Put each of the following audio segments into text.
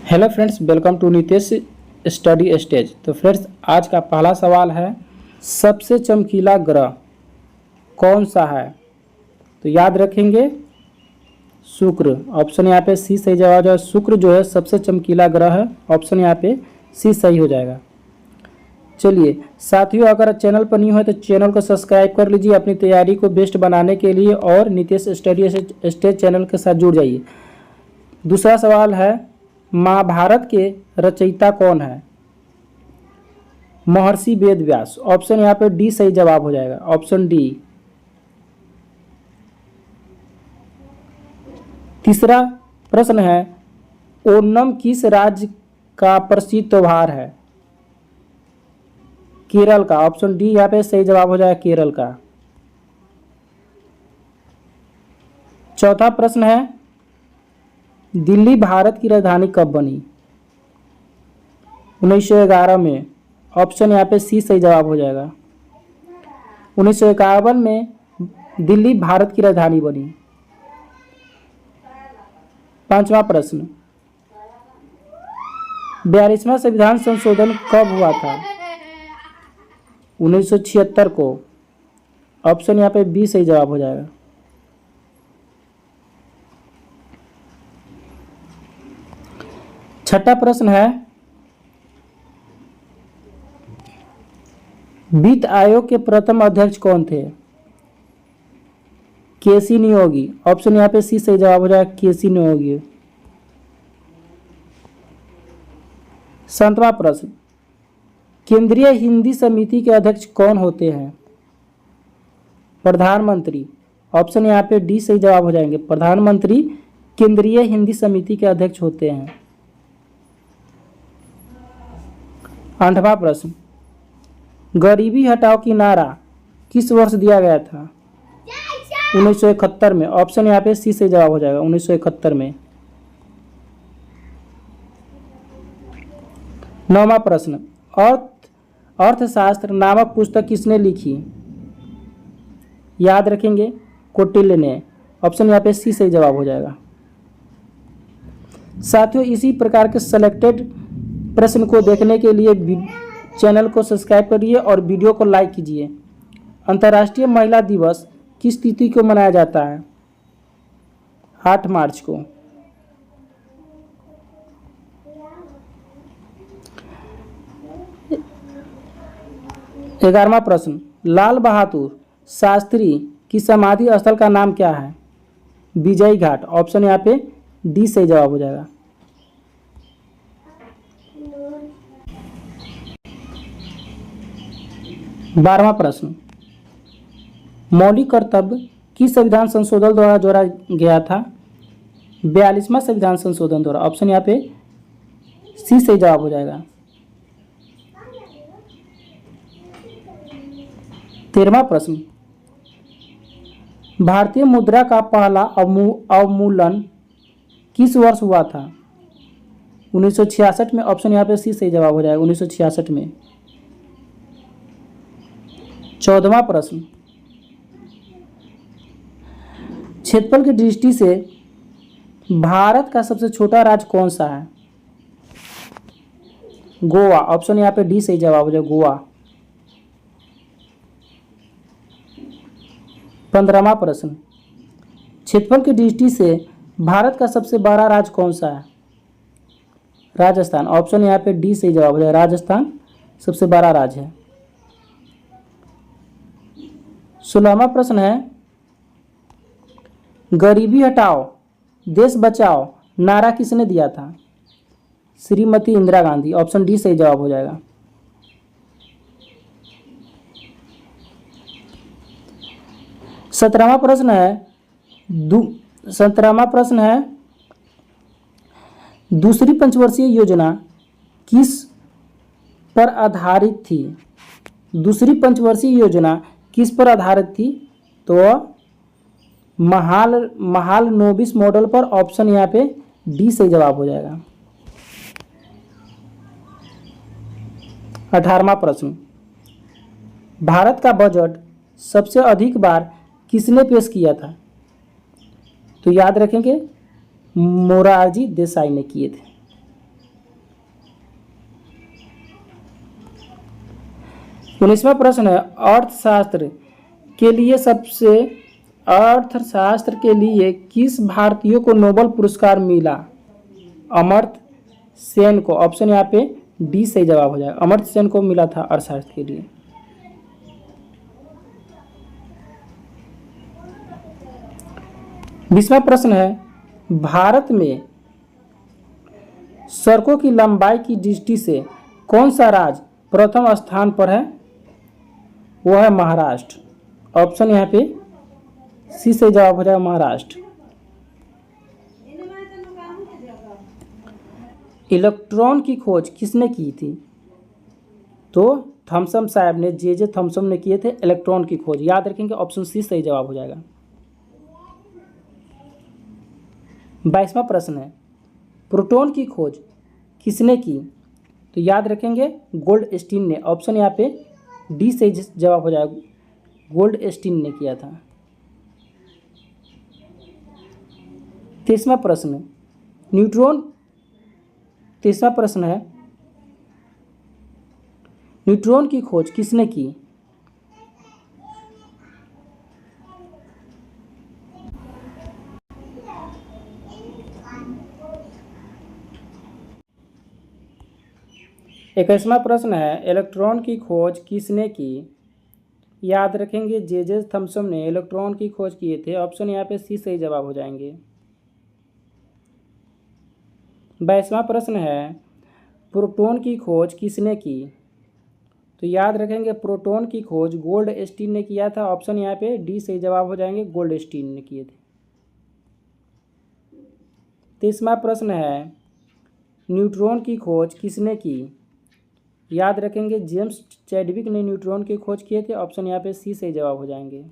Hello friends, welcome to Nitesh study stage. तो friends, आज का पहला सवाल है, सबसे चमकीला ग्रह कौन सा है? तो याद रखेंगे शुक्र। ऑप्शन यहाँ पे सी सही जवाब है। शुक्र जो है सबसे चमकीला ग्रह है। ऑप्शन यहाँ पे सी सही हो जाएगा। चलिए साथियों, अगर चैनल पर न्यू है तो चैनल को सब्सक्राइब कर लीजिए अपनी तैयारी को बेस्ट बनाने के लिए, और नितेश स्टडी स्टेज चैनल के साथ जुड़ जाइए। दूसरा सवाल है, महाभारत के रचयिता कौन है? महर्षि वेद व्यास। ऑप्शन यहाँ पे डी सही जवाब हो जाएगा। Option D. तीसरा प्रश्न है, ओणम किस राज्य का प्रसिद्ध त्योहार है? केरल का। ऑप्शन डी यहाँ पे सही जवाब हो जाएगा, केरल का। चौथा प्रश्न है, दिल्ली भारत की राजधानी कब बनी? 1911 में। ऑप्शन यहाँ पे सी सही जवाब हो जाएगा। 1951 में दिल्ली भारत की राजधानी बनी। पांचवा प्रश्न, 42वां संविधान संशोधन कब हुआ था? 1976 को। ऑप्शन यहाँ पे बी सही जवाब हो जाएगा। छठा प्रश्न है, वित्त आयोग के प्रथम अध्यक्ष कौन थे? केसी नियोगी। ऑप्शन यहाँ पे सी सही जवाब हो जाएगा, केसी नियोगी। सातवां प्रश्न, केंद्रीय हिंदी समिति के अध्यक्ष कौन होते हैं? प्रधानमंत्री। ऑप्शन यहाँ पे डी सही जवाब हो जाएंगे, प्रधानमंत्री केंद्रीय हिंदी समिति के अध्यक्ष होते हैं। आठवां प्रश्न, गरीबी हटाओ की नारा किस वर्ष दिया गया था? 1971 में। ऑप्शन यहाँ पे सी से जवाब हो जाएगा, 1971 में। नौवां प्रश्न, अर्थशास्त्र नामक पुस्तक किसने लिखी? याद रखेंगे, कौटिल्य ने। ऑप्शन यहाँ पे सी से जवाब हो जाएगा। साथियों, इसी प्रकार के सिलेक्टेड प्रश्न को देखने के लिए चैनल को सब्सक्राइब करिए और वीडियो को लाइक कीजिए। अंतर्राष्ट्रीय महिला दिवस किस तिथि को मनाया जाता है? 8 मार्च को। ग्यारहवां प्रश्न, लाल बहादुर शास्त्री की समाधि स्थल का नाम क्या है? विजय घाट। ऑप्शन यहाँ पे डी सही जवाब हो जाएगा। 12वां प्रश्न, मौलिक कर्तव्य किस संविधान संशोधन द्वारा जोड़ा गया था? 42वां संविधान संशोधन द्वारा। ऑप्शन यहाँ पे सी सही जवाब हो जाएगा। 13वां प्रश्न, भारतीय मुद्रा का पहला अवमूल्यन किस वर्ष हुआ था? 1966 में। ऑप्शन यहाँ पे सी सही जवाब हो जाएगा, 1966 में। 14वां प्रश्न, क्षेत्रफल की दृष्टि से भारत का सबसे छोटा राज्य कौन सा है? गोवा। ऑप्शन यहाँ पे डी सही जवाब हो जाएगा, गोवा। 15वां प्रश्न, क्षेत्रफल की दृष्टि से भारत का सबसे बड़ा राज्य कौन सा है? राजस्थान। ऑप्शन यहाँ पे डी सही जवाब हो जाएगा, राजस्थान सबसे बड़ा राज्य है। 16वां प्रश्न है, गरीबी हटाओ देश बचाओ नारा किसने दिया था? श्रीमती इंदिरा गांधी। ऑप्शन डी सही जवाब हो जाएगा। 17वां प्रश्न है, दूसरी पंचवर्षीय योजना किस पर आधारित थी? दूसरी पंचवर्षीय योजना किस पर आधारित थी? तो महालनोबिस मॉडल पर। ऑप्शन यहाँ पे डी से जवाब हो जाएगा। 18वां प्रश्न, भारत का बजट सबसे अधिक बार किसने पेश किया था? तो याद रखेंगे, मोरारजी देसाई ने किए थे। 19वां प्रश्न है अर्थशास्त्र के लिए किस भारतीय को नोबेल पुरस्कार मिला? अमर्त्य सेन को। ऑप्शन यहाँ पे डी सही जवाब हो जाएगा। अमर्त्य सेन को मिला था अर्थशास्त्र के लिए। बीसवां प्रश्न है भारत में सड़कों की लंबाई की दृष्टि से कौन सा राज्य प्रथम स्थान पर है? वो है महाराष्ट्र। ऑप्शन यहाँ पे सी से जवाब हो जाएगा महाराष्ट्र। इलेक्ट्रॉन की खोज किसने की थी? तो थॉमसन साहब ने, जे थॉमसन ने किए थे इलेक्ट्रॉन की खोज। याद रखेंगे ऑप्शन सी सही जवाब हो जाएगा। 22वां प्रश्न है प्रोटॉन की खोज किसने की? तो याद रखेंगे गोल्डस्टीन ने। ऑप्शन यहाँ पे डी सही जवाब हो जाएगा। गोल्डस्टीन ने किया था। 23वां प्रश्न है न्यूट्रॉन की खोज किसने की? इक्कीसवां प्रश्न है इलेक्ट्रॉन की खोज किसने की? याद रखेंगे जे थॉमसन ने इलेक्ट्रॉन की खोज किए थे। ऑप्शन यहाँ पे सी सही जवाब हो जाएंगे। 22वां प्रश्न है प्रोटॉन की खोज किसने की? तो याद रखेंगे प्रोटॉन की खोज गोल्डस्टीन ने किया था। ऑप्शन यहाँ पे डी सही जवाब हो जाएंगे। गोल्डस्टीन ने किए थे। 23वां प्रश्न है न्यूट्रॉन की खोज किसने की? याद रखेंगे जेम्स चैडविक ने न्यूट्रॉन की खोज किए थे। ऑप्शन यहाँ पे सी सही जवाब हो जाएंगे।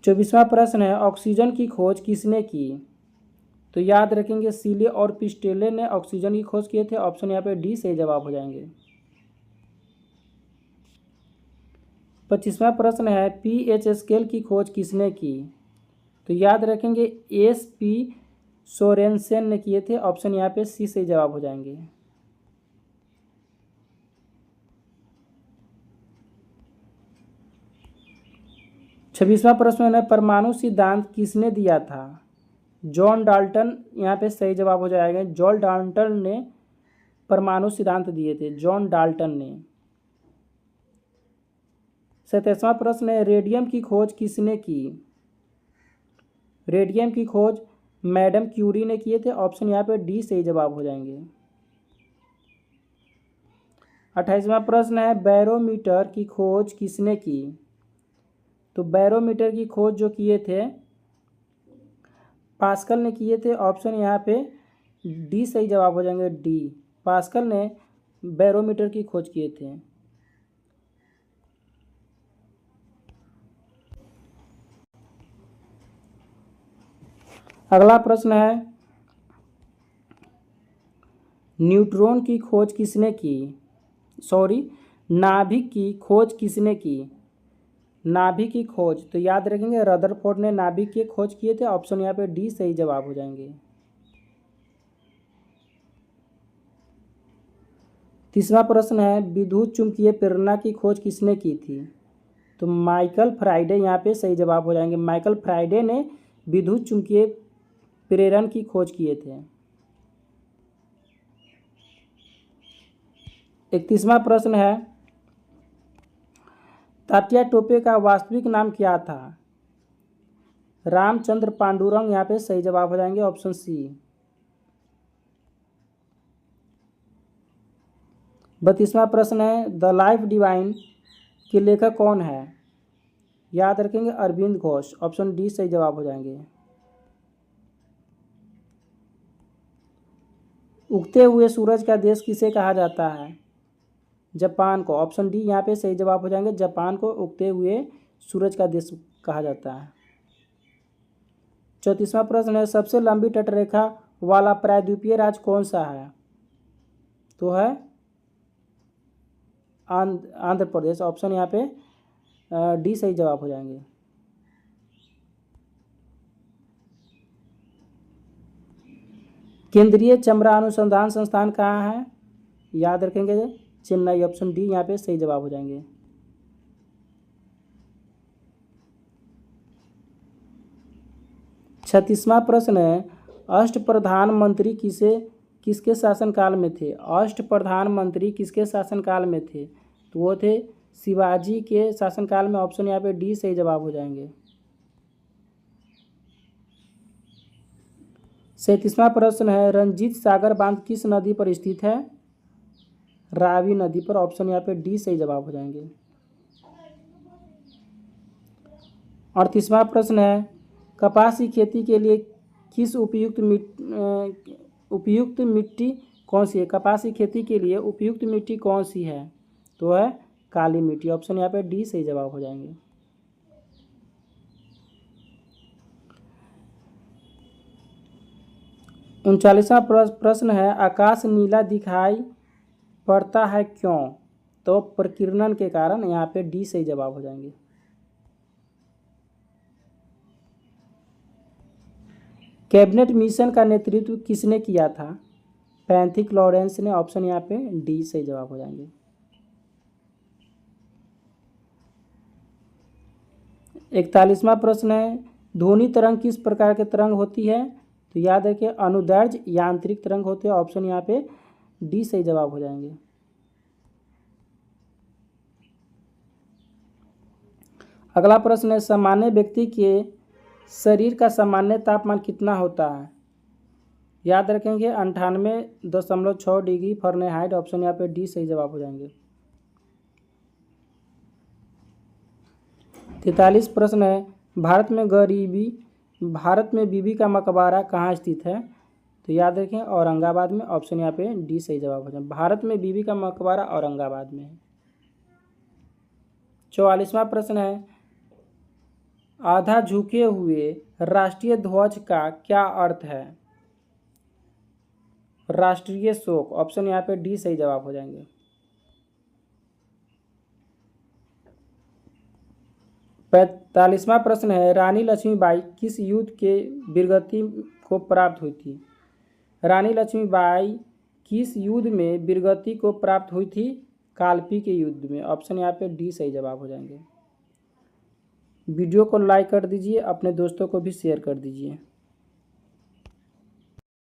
24वां प्रश्न है ऑक्सीजन की खोज किसने की? तो याद रखेंगे सीले और पिस्टेले ने ऑक्सीजन की खोज किए थे। ऑप्शन यहाँ पे डी सही जवाब हो जाएंगे। 25वां प्रश्न है पीएच स्केल की खोज किसने की? तो याद रखेंगे एस.पी. सोरेनसेन ने किए थे। ऑप्शन यहाँ पे सी सही जवाब हो जाएंगे। 26वां प्रश्न है परमाणु सिद्धांत किसने दिया था? जॉन डाल्टन यहाँ पे सही जवाब हो जाएगा। जॉन डाल्टन ने परमाणु सिद्धांत दिए थे। जॉन डाल्टन ने। 27वां प्रश्न है रेडियम की खोज किसने की? रेडियम की खोज मैडम क्यूरी ने किए थे। ऑप्शन यहाँ पे डी सही जवाब हो जाएंगे। 28वां प्रश्न है बैरोमीटर की खोज किसने की? तो बैरोमीटर की खोज जो किए थे पास्कल ने किए थे। ऑप्शन यहाँ पे डी सही जवाब हो जाएंगे। डी पास्कल ने बैरोमीटर की खोज किए थे। अगला प्रश्न है न्यूट्रॉन की खोज किसने की? नाभिक की खोज किसने की? नाभिक की खोज तो याद रखेंगे रदरफोर्ड ने नाभिक की खोज किए थे। ऑप्शन यहाँ पे डी सही जवाब हो जाएंगे। 30वां प्रश्न है विद्युत चुंबकीय प्रेरणा की खोज किसने की थी? तो माइकल फ्राइडे यहाँ पे सही जवाब हो जाएंगे। माइकल फ्राइडे ने विद्युत चुंबकीय प्रेरण की खोज किए थे। 31वां प्रश्न है तात्या टोपे का वास्तविक नाम क्या था? रामचंद्र पांडुरंग यहाँ पे सही जवाब हो जाएंगे। Option C. 32वां प्रश्न है द लाइफ डिवाइन के लेखक कौन है? याद रखेंगे अरविंद घोष। ऑप्शन डी सही जवाब हो जाएंगे। उगते हुए सूरज का देश किसे कहा जाता है? जापान को। ऑप्शन डी यहाँ पे सही जवाब हो जाएंगे। जापान को उगते हुए सूरज का देश कहा जाता है। 34वां प्रश्न है सबसे लंबी तटरेखा वाला प्रायद्वीपीय राज्य कौन सा है? तो है आंध्र प्रदेश। ऑप्शन यहाँ पे डी सही जवाब हो जाएंगे। केंद्रीय चमड़ा अनुसंधान संस्थान कहाँ है? याद रखेंगे चेन्नई, ऑप्शन डी यहाँ पे सही जवाब हो जाएंगे। 36वां प्रश्न है अष्टप्रधान मंत्री किसके शासनकाल में थे? अष्टप्रधान मंत्री किसके शासनकाल में थे? तो वो थे शिवाजी के शासनकाल में, ऑप्शन यहाँ पे डी सही जवाब हो जाएंगे। 37वां प्रश्न है रंजीत सागर बांध किस नदी पर स्थित है? रावी नदी पर, ऑप्शन यहाँ पे डी सही जवाब हो जाएंगे। 38वां प्रश्न है कपास की खेती के लिए किस उपयुक्त मिट्टी कौन सी है? कपास की खेती के लिए उपयुक्त मिट्टी कौन सी है? तो है काली मिट्टी, ऑप्शन यहाँ पे डी सही जवाब हो जाएंगे। 39वां प्रश्न है आकाश नीला दिखाई पड़ता है क्यों? तो प्रकीर्णन के कारण, यहाँ पे डी सही जवाब हो जाएंगे। कैबिनेट मिशन का नेतृत्व किसने किया था? पैंथिक लॉरेंस ने, ऑप्शन यहाँ पे डी सही जवाब हो जाएंगे। 41वां प्रश्न है ध्वनि तरंग किस प्रकार के तरंग होती है? तो याद रखिए अनुदैर्घ्य यांत्रिक तरंग होते हैं, ऑप्शन यहाँ पे डी सही जवाब हो जाएंगे। अगला प्रश्न है सामान्य व्यक्ति के शरीर का सामान्य तापमान कितना होता है? याद रखेंगे 98.6 डिग्री फ़ारेनहाइट, ऑप्शन यहाँ पे डी सही जवाब हो जाएंगे। 43 प्रश्न है भारत में बीबी का मकबरा कहाँ स्थित है? तो याद रखें औरंगाबाद में, ऑप्शन यहाँ पे डी सही जवाब हो जाएगा। भारत में बीबी का मकबरा औरंगाबाद में है। 44वां प्रश्न है आधा झुके हुए राष्ट्रीय ध्वज का क्या अर्थ है? राष्ट्रीय शोक, ऑप्शन यहाँ पे डी सही जवाब हो जाएंगे। 45वां प्रश्न है रानी लक्ष्मीबाई किस युद्ध के वीरगति को प्राप्त हुई थी? रानी लक्ष्मीबाई किस युद्ध में वीरगति को प्राप्त हुई थी? कालपी के युद्ध में, ऑप्शन यहाँ पे डी सही जवाब हो जाएंगे। वीडियो को लाइक कर दीजिए, अपने दोस्तों को भी शेयर कर दीजिए।